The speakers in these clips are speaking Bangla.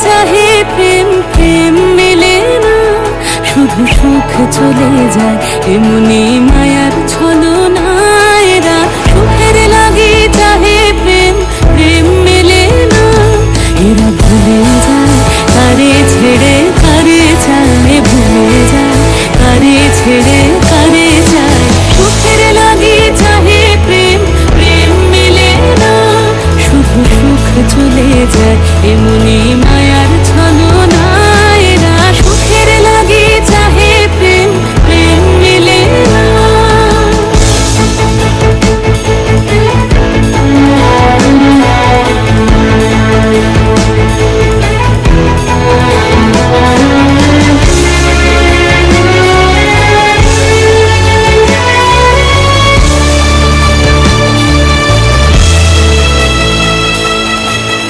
চাহে প্রেম, প্রেম মেলে না, শুধু সুখ চলে যায় এমনি মায়ার ছলনায়। এরা সুখের লাগি চাহে প্রেম, প্রেম মেলে না, এরা ভুলে যায় কারে ছেড়ে কারে চায়, ভুলে যায় কারে ছেড়ে কারে চায়। সুখের লাগি চাহে প্রেম, প্রেম মেলে না, শুধু সুখ চলে যায় এমনি মায়ার ছলনায়। এরা সুখের লাগি চাহে প্রেম, প্রেম মেলে না।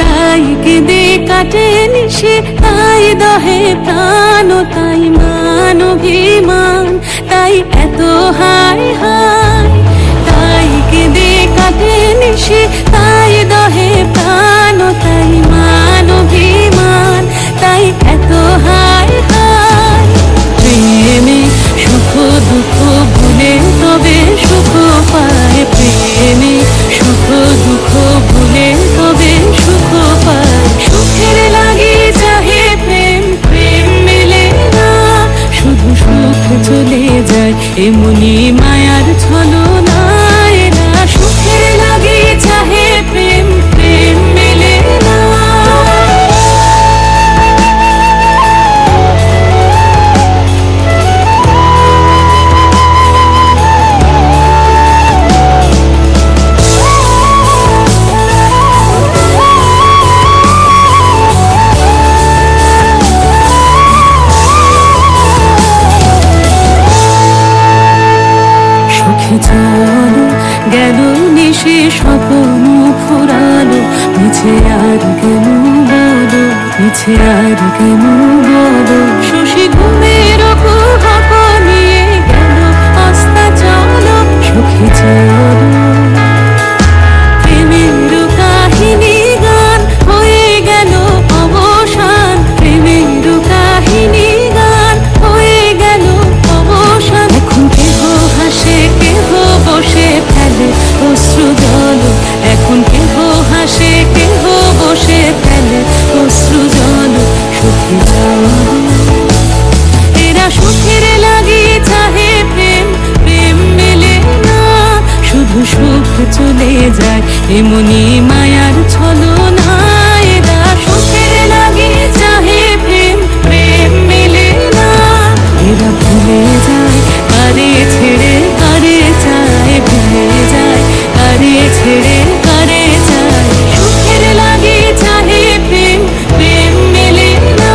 তাই কেঁদে কাটে নিশে, তাই দহে প্রাণ, তাই মান অভিমান, তাই এত হায় হায়। তাই কেঁদে কাটে নিশে, তাই দহে প্রাণ, তাই মান অভিমান, তাই এত হায় হায়। প্রেমে সুখ দুঃখ ভুলে তবে সুখ পায়, প্রেমে সুখ দুঃখ ভুলে তবে সুখ পায়। সুখের লাগি চাহে প্রেম, প্রেম মেলে না, শুধু সুখ চলে যায় এমনি মায়ার ছলনায়। এরা সুখের লাগি চাহে প্রেম, প্রেম মেলে না। চলো গেল নিশে স্বপ্ন ফুরালো, মিছে আর কেন বলো, মিছে আর কেন বলো। শশী ঘুমের কুহক নিয়ে গেল আস্তা চলো, সুখে চলো। প্রেমের কাহিনী গান হয়ে গেল অবসান, প্রেমের কাহিনী গান হয়ে গেল অবসান। এখন কেহ হাসে কেহ বসে ফেলে অশ্রু জল, এখন কেহ হাসে কেহ বসে ফেলে অশ্রু জল। সুখে চলো, এরা সুখের লাগি চাহে প্রেম, প্রেম মেলে না, শুধু সুখ চলে যায় এমনি মায়ার ছলনায়। এরা সুখের লাগি চাহে প্রেম, প্রেম মেলে না, এরা ভুলে যায় কারে ছেড়ে কারে চায়, ভুলে যায় কারে ছেড়ে কারে চায়। সুখের লাগি চাহে প্রেম, প্রেম মেলে না,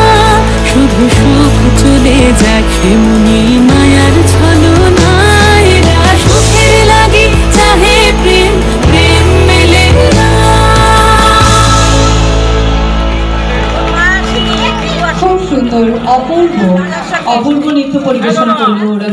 শুধু সুখ চলে যায় এমনি মায়ার ছলনায়। এরা সুখের লাগি চাহে প্রেম, প্রেম মেলে না। খুব সুন্দর, অপূর্ব অপূর্ব নৃত্য পরিবেশন করলো ওরা।